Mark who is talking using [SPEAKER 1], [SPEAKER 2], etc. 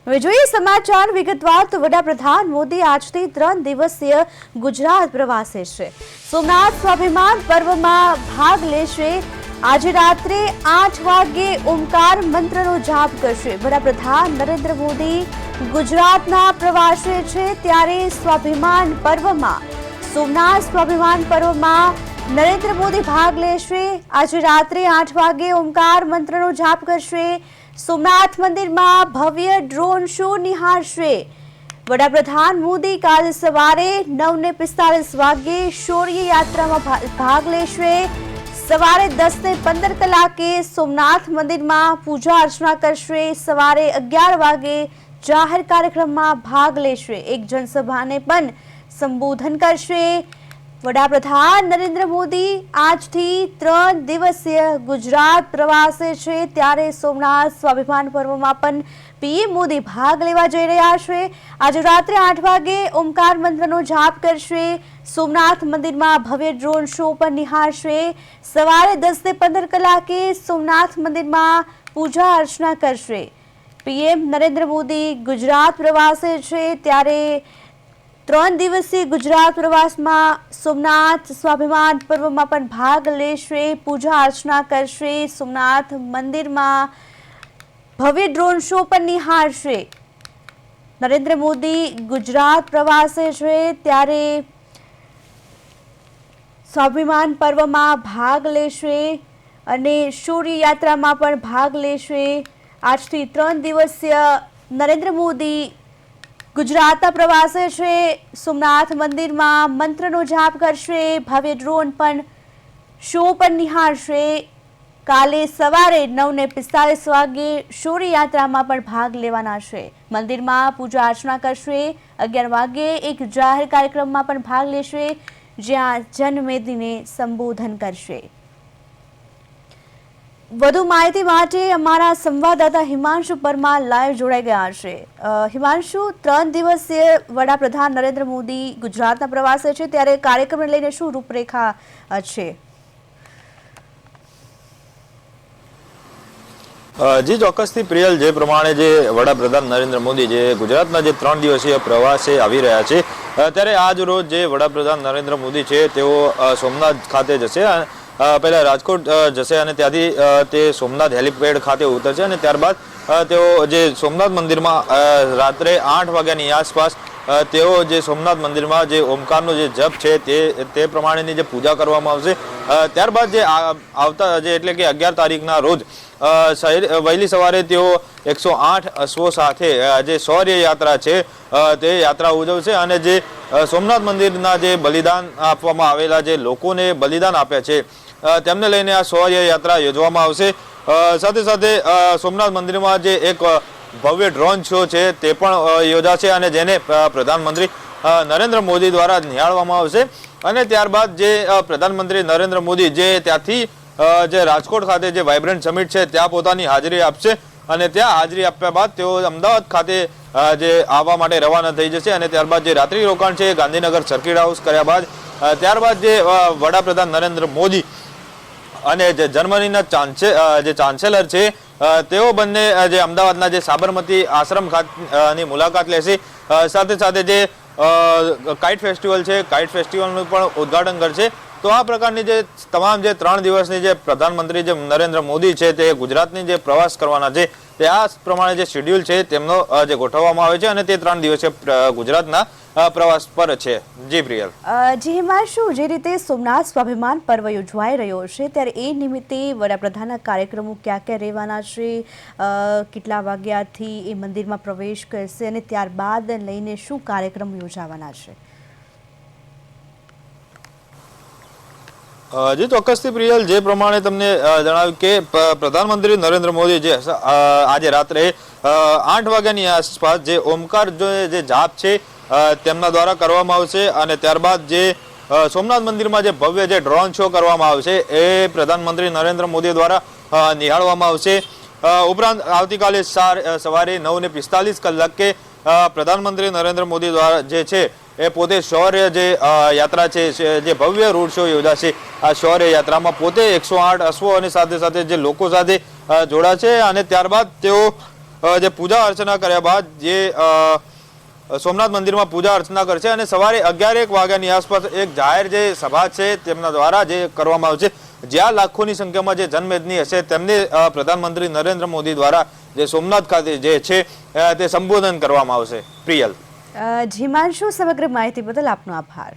[SPEAKER 1] હવે જોઈએ સમાચાર વિગતવાર તો વડાપ્રધાન મોદી આજથી 3 દિવસીય ગુજરાત પ્રવાસે છે। સોમનાથ સ્વાભિમાન પર્વમાં ભાગ લેશે। આજે રાત્રે 8 વાગે ઓમકાર મંત્રનો જાપ કરશે। વડાપ્રધાન નરેન્દ્ર મોદી ગુજરાતના પ્રવાસે છે ત્યારે સ્વાભિમાન પર્વમાં સોમનાથ સ્વાભિમાન પર્વમાં નરેન્દ્ર મોદી ભાગ લેશે। આજે રાત્રે 8 વાગે ઓમકાર મંત્રનો જાપ કરશે। સોમનાથ મંદિરમાં ભવ્ય ડ્રોન શો નિહાળશે। વડાપ્રધાન મોદી કાલે સવારે 9:45 વાગે શૌર્ય યાત્રામાં ભાગ લેશે। સવારે 10:15 કલાકે સોમનાથ મંદિરમાં પૂજા અર્ચના કરશે। સવારે 11 વાગે જાહેર કાર્યક્રમમાં ભાગ લેશે। એક જનસભાને પણ સંબોધન કરશે। વડાપ્રધાન નરેન્દ્ર મોદી આજથી 3 દિવસીય ગુજરાત પ્રવાસે છે ત્યારે સોમનાથ સ્વાભિમાન પર્વમાં પણ પીએમ મોદી ભાગ લેવા જઈ રહ્યા છે। આજે રાત્રે 8 વાગે ઓમકાર મંત્રનો જાપ કરશે। સોમનાથ મંદિરમાં ભવ્ય ડ્રોન શો પણ નિહાળશે। સવારે 10:15 કલાકે સોમનાથ મંદિરમાં પૂજા અર્ચના કરશે। પીએમ નરેન્દ્ર મોદી ગુજરાત પ્રવાસે છે ત્યારે 3 દિવસીય ગુજરાત પ્રવાસમાં સોમનાથ સ્વાભિમાન પર્વમાં પણ ભાગ લેશે। પૂજા અર્ચના કરશે। સોમનાથ મંદિરમાં ભવ્ય ડ્રોન શો પણ નિહાળશે। નરેન્દ્ર મોદી ગુજરાત પ્રવાસે છે ત્યારે સ્વાભિમાન પર્વમાં ભાગ લેશે અને શૌર્ય યાત્રામાં પણ ભાગ લેશે। આજથી 3 દિવસીય નરેન્દ્ર મોદી ગુજરાતના પ્રવાસે છે। સોમનાથ મંદિરમાં મંત્રનો જાપ કરશે। ભવ્ય ડ્રોન પણ શો પણ નિહાળશે। કાલે સવારે 9:45 વાગે શૌર્ય યાત્રામાં પણ ભાગ લેવાના છે। મંદિરમાં પૂજા અર્ચના કરશે। 11 વાગે એક જાહેર કાર્યક્રમમાં પણ ભાગ લેશે જ્યાં જનમેદનીને સંબોધન કરશે। વધુ માહિતી માટે અમારા સંવાદદાતા હિમાંશુ પરમાર લાઈવ જોડાઈ ગયા છે। હિમાંશુ, 3 દિવસીય વડાપ્રધાન નરેન્દ્ર મોદી ગુજરાતના પ્રવાસે છે ત્યારે કાર્યક્રમને લઈને શું રૂપરેખા છે?
[SPEAKER 2] જી ચોક્કસથી પ્રિયલ, જે પ્રમાણે જે વડાપ્રધાન નરેન્દ્ર મોદી જે ગુજરાતના જે 3 દિવસીય પ્રવાસે આવી રહ્યા છે ત્યારે આજ રોજ જે વડાપ્રધાન નરેન્દ્ર મોદી છે તેઓ સોમનાથ ખાતે જશે। પહેલા રાજકોટ જશે અને ત્યાંથી તે સોમનાથ હેલિપેડ ખાતે ઉતરશે અને ત્યારબાદ તેઓ જે સોમનાથ મંદિરમાં રાત્રે 8 વાગ્યાની આસપાસ તેઓ જે સોમનાથ મંદિરમાં જે ઓમકારનો જે જપ છે તે પ્રમાણેની જે પૂજા કરવામાં આવશે। ત્યારબાદ જે આવતા જે એટલે કે 11 તારીખના રોજ વહેલી સવારે તેઓ 108 અશ્વો સાથે જે શૌર્ય યાત્રા છે તે યાત્રા ઉજવશે અને જે સોમનાથ મંદિરના જે બલિદાન આપવામાં આવેલા જે લોકોને બલિદાન આપ્યા છે તેમને લઈને આ શૌર્ય યાત્રા યોજવામાં આવશે। સાથે સાથે સોમનાથ મંદિરમાં જે એક ભવ્ય ડ્રોન શો છે તે પણ યોજાશે અને જેને પ્રધાનમંત્રી નરેન્દ્ર મોદી દ્વારા નિહાળવામાં આવશે। અને ત્યારબાદ જે પ્રધાનમંત્રી નરેન્દ્ર મોદી જે ત્યાંથી જે રાજકોટ ખાતે જે વાઇબ્રન્ટ સમિટ છે ત્યાં પોતાની હાજરી આપશે અને ત્યાં હાજરી આપ્યા બાદ તેઓ અમદાવાદ ખાતે જે આવવા માટે રવાના થઈ જશે અને ત્યારબાદ જે રાત્રિ રોકાણ છે ગાંધીનગર સર્કિટ હાઉસ કર્યા બાદ ત્યારબાદ જે વડાપ્રધાન નરેન્દ્ર મોદી અને જે જર્મનીના ચાન્સેલર છે તેઓ બંને જે અમદાવાદના જે સાબરમતી આશ્રમ ખાતેની મુલાકાત લેશે। સાથે સાથે જે કાઇટ ફેસ્ટિવલ છે કાઇટ ફેસ્ટિવલનું પણ ઉદ્ઘાટન કરશે। તો આ પ્રકારની જે તમામ જે 3 દિવસની જે પ્રધાનમંત્રી જે નરેન્દ્ર મોદી છે તે ગુજરાતની જે પ્રવાસ કરવાના છે તે આ પ્રમાણે જે શેડ્યુલ છે તેમનો જે ગોઠવવામાં આવે છે અને તે 3 દિવસીય ગુજરાતના પ્રવાસ પર છે। જી પ્રિયલ।
[SPEAKER 1] જી હિમાંશુ, જે રીતે સોમનાથ સ્વાભિમાન પર્વ યોજવાઈ રહ્યો છે ત્યારે એ નિમિત્તે વડાપ્રધાનના કાર્યક્રમો ક્યાં ક્યાં રહેવાના છે, કેટલા વાગ્યાથી એ મંદિરમાં પ્રવેશ કરશે અને ત્યારબાદ લઈને શું કાર્યક્રમ યોજાવાના છે?
[SPEAKER 2] જી ચોક્કસથી પ્રિયલ, જે પ્રમાણે તમને જણાવ્યું કે પ્રધાનમંત્રી નરેન્દ્ર મોદી જે આજે રાત્રે 8 વાગ્યાની આસપાસ જે ઓમકાર જે જાપ છે તેમના દ્વારા કરવામાં આવશે અને ત્યારબાદ જે સોમનાથ મંદિરમાં જે ભવ્ય જે ડ્રોન શો કરવામાં આવશે એ પ્રધાનમંત્રી નરેન્દ્ર મોદી દ્વારા નિહાળવામાં આવશે। ઉપરાંત આવતીકાલે સવારે 9:45 કલાકે પ્રધાનમંત્રી નરેન્દ્ર મોદી દ્વારા જે છે એ પોતે શૌર્ય જે યાત્રા છે જે ભવ્ય રોડ શો યોજાશે આ શૌર્ય યાત્રામાં પોતે 108 અશ્વો અને સાથે સાથે જે લોકો સાથે જોડાશે અને ત્યારબાદ તેઓ જે પૂજા અર્ચના કર્યા બાદ જે સોમનાથ મંદિરમાં પૂજા અર્ચના કરશે અને સવારે 11 વાગ્યાની આસપાસ એક જાહેર જે સભા છે તેમના દ્વારા જે કરવામાં આવશે, જ્યાં લાખોની સંખ્યામાં જે જનમેદની હશે તેમને પ્રધાનમંત્રી નરેન્દ્ર મોદી દ્વારા જે સોમનાથ ખાતે જે છે તે સંબોધન કરવામાં આવશે. પ્રિયલ.
[SPEAKER 1] જીમાંશુ, સમગ્ર માહિતી બદલ આપનો આભાર.